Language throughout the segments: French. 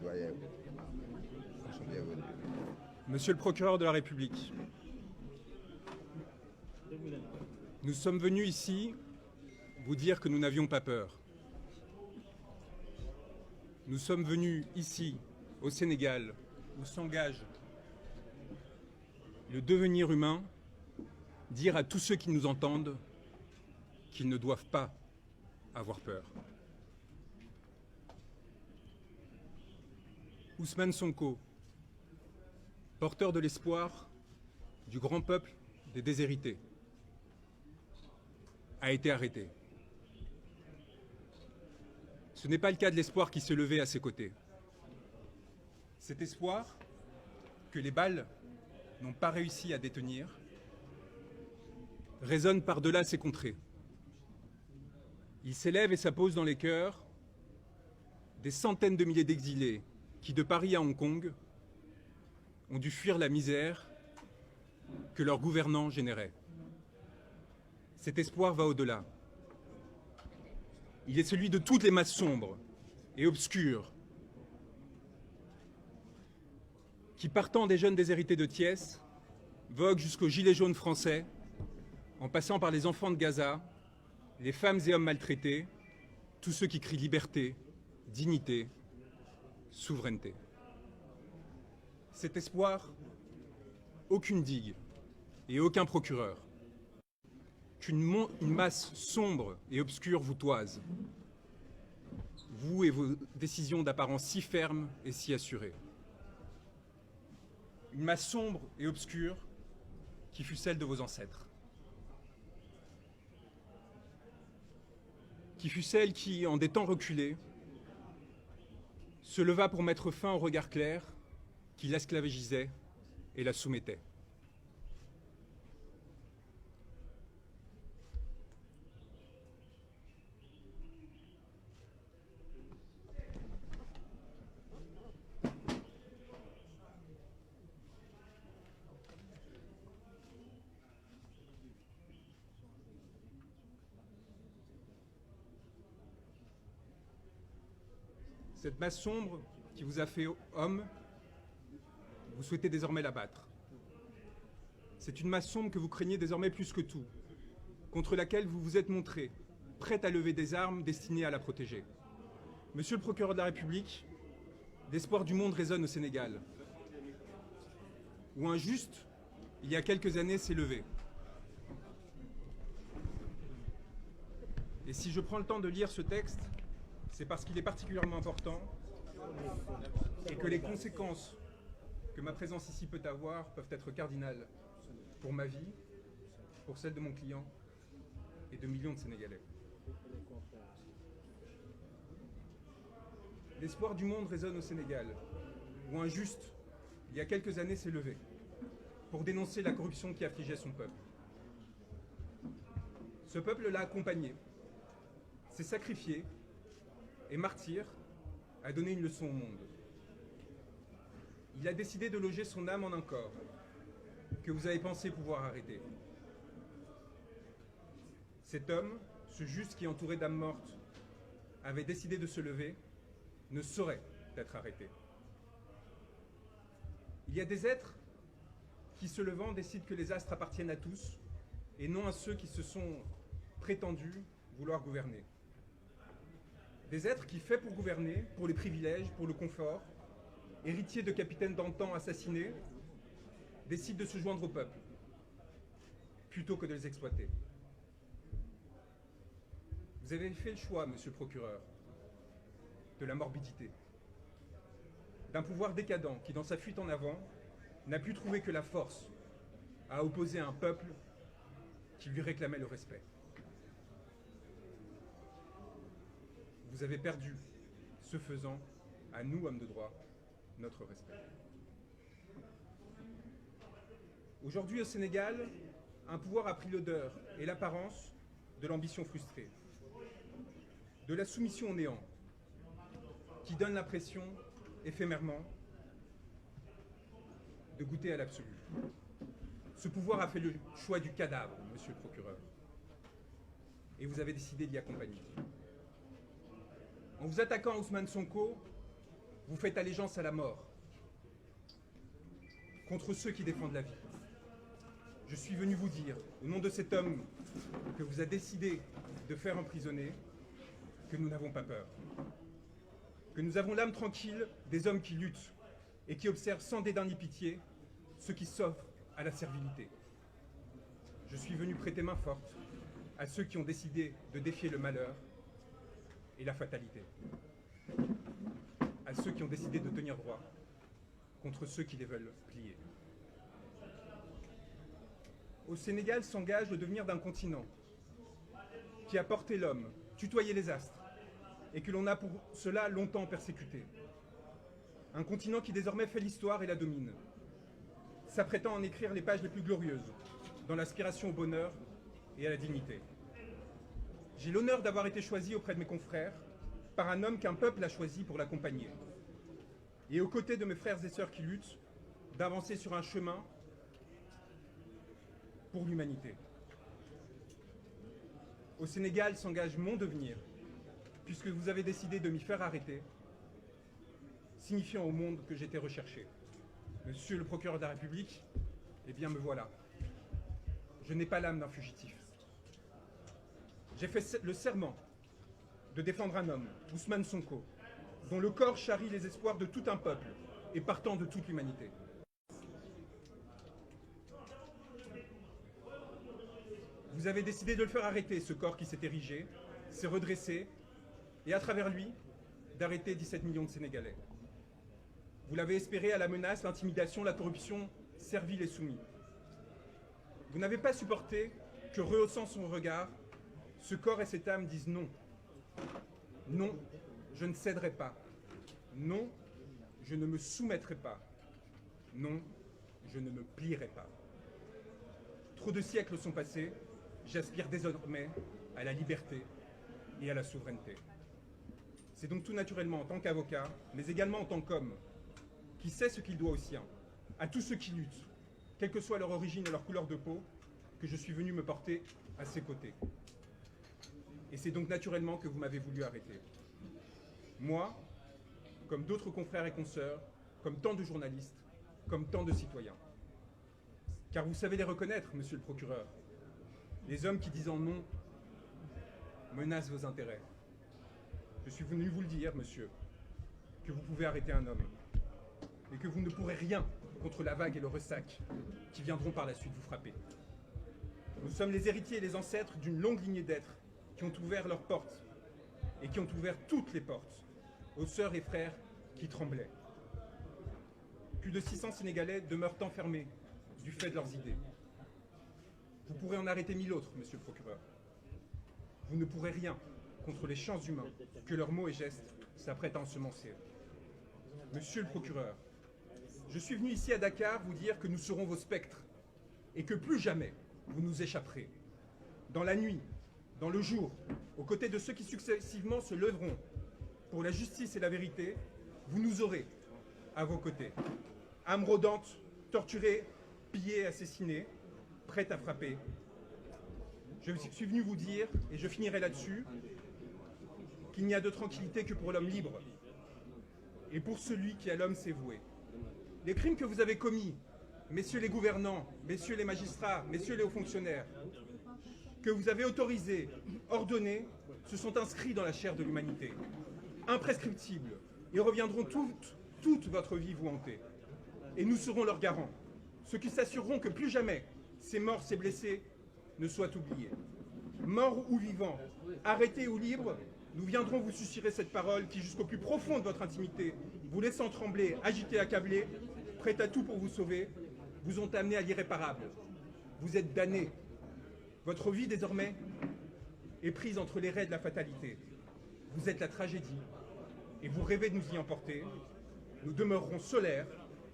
doyen. Bienvenue. Monsieur le procureur de la République, nous sommes venus ici vous dire que nous n'avions pas peur. Nous sommes venus ici, au Sénégal, où s'engage le devenir humain, dire à tous ceux qui nous entendent qu'ils ne doivent pas avoir peur. Ousmane Sonko, porteur de l'espoir du grand peuple des déshérités, a été arrêté. Ce n'est pas le cas de l'espoir qui se levait à ses côtés. Cet espoir que les balles n'ont pas réussi à détenir résonne par-delà ces contrées. Il s'élève et s'appose dans les cœurs des centaines de milliers d'exilés qui, de Paris à Hong Kong, ont dû fuir la misère que leurs gouvernants généraient. Cet espoir va au-delà. Il est celui de toutes les masses sombres et obscures qui, partant des jeunes déshérités de Thiès, voguent jusqu'aux gilets jaunes français, en passant par les enfants de Gaza, les femmes et hommes maltraités, tous ceux qui crient liberté, dignité, souveraineté. Cet espoir, aucune digue et aucun procureur, qu'une masse sombre et obscure vous toise, vous et vos décisions d'apparence si fermes et si assurées. Une masse sombre et obscure qui fut celle de vos ancêtres. Qui fut celle qui, en des temps reculés, se leva pour mettre fin au regard clair qui l'esclavagisait et la soumettait. Cette masse sombre qui vous a fait homme, vous souhaitez désormais l'abattre. C'est une masse sombre que vous craignez désormais plus que tout, contre laquelle vous vous êtes montré, prête à lever des armes destinées à la protéger. Monsieur le procureur de la République, l'espoir du monde résonne au Sénégal, où un juste, il y a quelques années, s'est levé. Et si je prends le temps de lire ce texte, c'est parce qu'il est particulièrement important et que les conséquences que ma présence ici peut avoir peuvent être cardinales pour ma vie, pour celle de mon client et de millions de Sénégalais. L'espoir du monde résonne au Sénégal, où un juste, il y a quelques années, s'est levé pour dénoncer la corruption qui affligeait son peuple. Ce peuple l'a accompagné, s'est sacrifié et martyr a donné une leçon au monde. Il a décidé de loger son âme en un corps que vous avez pensé pouvoir arrêter. Cet homme, ce juste qui, entouré d'âmes mortes, avait décidé de se lever, ne saurait être arrêté. Il y a des êtres qui, se levant, décident que les astres appartiennent à tous et non à ceux qui se sont prétendus vouloir gouverner. Des êtres qui, faits pour gouverner, pour les privilèges, pour le confort, héritiers de capitaines d'antan assassinés, décident de se joindre au peuple, plutôt que de les exploiter. Vous avez fait le choix, monsieur le procureur, de la morbidité, d'un pouvoir décadent qui, dans sa fuite en avant, n'a pu trouver que la force à opposer un peuple qui lui réclamait le respect. Vous avez perdu, ce faisant, à nous, hommes de droit, notre respect. Aujourd'hui, au Sénégal, un pouvoir a pris l'odeur et l'apparence de l'ambition frustrée, de la soumission au néant, qui donne l'impression, éphémèrement, de goûter à l'absolu. Ce pouvoir a fait le choix du cadavre, monsieur le procureur, et vous avez décidé d'y accompagner. En vous attaquant à Ousmane Sonko, Vous faites allégeance à la mort, contre ceux qui défendent la vie. Je suis venu vous dire, au nom de cet homme que vous a décidé de faire emprisonner, que nous n'avons pas peur. Que nous avons l'âme tranquille des hommes qui luttent et qui observent sans dédain ni pitié ceux qui s'offrent à la servilité. Je suis venu prêter main forte à ceux qui ont décidé de défier le malheur et la fatalité. À ceux qui ont décidé de tenir droit contre ceux qui les veulent plier. Au Sénégal s'engage le devenir d'un continent qui a porté l'homme, tutoyé les astres, et que l'on a pour cela longtemps persécuté. Un continent qui désormais fait l'histoire et la domine, s'apprêtant à en écrire les pages les plus glorieuses, dans l'aspiration au bonheur et à la dignité. J'ai l'honneur d'avoir été choisi auprès de mes confrères par un homme qu'un peuple a choisi pour l'accompagner. Et aux côtés de mes frères et sœurs qui luttent, d'avancer sur un chemin pour l'humanité. Au Sénégal s'engage mon devenir, puisque vous avez décidé de m'y faire arrêter, signifiant au monde que j'étais recherché. Monsieur le procureur de la République, eh bien me voilà. Je n'ai pas l'âme d'un fugitif. J'ai fait le serment de défendre un homme, Ousmane Sonko, dont le corps charrie les espoirs de tout un peuple et partant de toute l'humanité. Vous avez décidé de le faire arrêter, ce corps qui s'est érigé, s'est redressé, et à travers lui, d'arrêter 17 millions de Sénégalais. Vous l'avez espéré à la menace, l'intimidation, la corruption, servile et soumis. Vous n'avez pas supporté que, rehaussant son regard, ce corps et cette âme disent non. Non, je ne céderai pas. Non, je ne me soumettrai pas. Non, je ne me plierai pas. Trop de siècles sont passés, j'aspire désormais à la liberté et à la souveraineté. C'est donc tout naturellement en tant qu'avocat, mais également en tant qu'homme, qui sait ce qu'il doit aux siens, à tous ceux qui luttent, quelle que soit leur origine et leur couleur de peau, que je suis venu me porter à ses côtés. Et c'est donc naturellement que vous m'avez voulu arrêter. Moi, comme d'autres confrères et consoeurs, comme tant de journalistes, comme tant de citoyens. Car vous savez les reconnaître, monsieur le procureur. Les hommes qui, disant non, menacent vos intérêts. Je suis venu vous le dire, monsieur, que vous pouvez arrêter un homme, et que vous ne pourrez rien contre la vague et le ressac qui viendront par la suite vous frapper. Nous sommes les héritiers et les ancêtres d'une longue lignée d'êtres qui ont ouvert leurs portes, et qui ont ouvert toutes les portes, aux sœurs et frères qui tremblaient. Plus de 600 Sénégalais demeurent enfermés du fait de leurs idées. Vous pourrez en arrêter 1000 autres, monsieur le procureur. Vous ne pourrez rien contre les champs humains que leurs mots et gestes s'apprêtent à ensemencer. Monsieur le procureur, je suis venu ici à Dakar vous dire que nous serons vos spectres et que plus jamais vous nous échapperez. Dans la nuit, dans le jour, aux côtés de ceux qui successivement se lèveront pour la justice et la vérité, vous nous aurez à vos côtés. Âme rôdante, torturée, pillée, assassinée, prête à frapper. Je suis venu vous dire, et je finirai là-dessus, qu'il n'y a de tranquillité que pour l'homme libre et pour celui qui à l'homme s'est voué. Les crimes que vous avez commis, messieurs les gouvernants, messieurs les magistrats, messieurs les hauts fonctionnaires, que vous avez autorisés, ordonnés, se sont inscrits dans la chair de l'humanité, imprescriptibles, et reviendront toute votre vie vous hanter. Et nous serons leurs garants, ceux qui s'assureront que plus jamais ces morts, ces blessés ne soient oubliés. Morts ou vivants, arrêtés ou libres, nous viendrons vous susurrer cette parole qui, jusqu'au plus profond de votre intimité, vous laissant trembler, agiter, accabler, prêt à tout pour vous sauver, vous ont amené à l'irréparable. Vous êtes damnés. Votre vie, désormais, est prise entre les raies de la fatalité. Vous êtes la tragédie, et vous rêvez de nous y emporter. Nous demeurerons solaires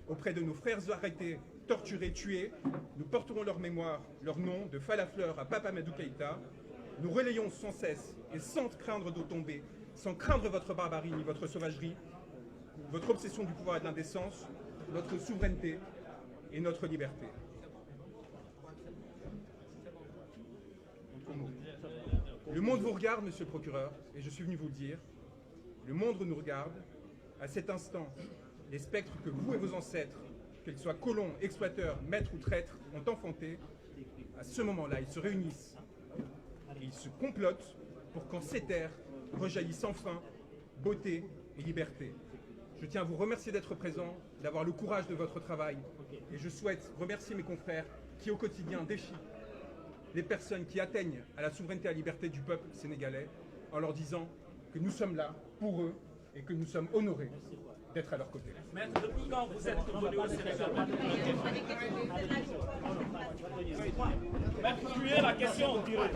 auprès de nos frères arrêtés, torturés, tués. Nous porterons leur mémoire, leur nom, de Falafleur à Papa Madou Keïta. Nous relayons sans cesse et sans craindre d'eau tomber, sans craindre votre barbarie ni votre sauvagerie, votre obsession du pouvoir et de l'indécence, notre souveraineté et notre liberté. Le monde vous regarde, monsieur le procureur, et je suis venu vous le dire. Le monde nous regarde, À cet instant, les spectres que vous et vos ancêtres, qu'ils soient colons, exploiteurs, maîtres ou traîtres, ont enfantés, à ce moment-là, ils se réunissent et ils se complotent pour qu'en ces terres rejaillissent enfin beauté et liberté. Je tiens à vous remercier d'être présents, d'avoir le courage de votre travail, et je souhaite remercier mes confrères qui, au quotidien, défient les personnes qui atteignent à la souveraineté et à la liberté du peuple sénégalais, en leur disant que nous sommes là pour eux et que nous sommes honorés d'être à leur côté. Maître, depuis quand vous êtes venu au Sénégal? Maître, tuez la question, on dirait.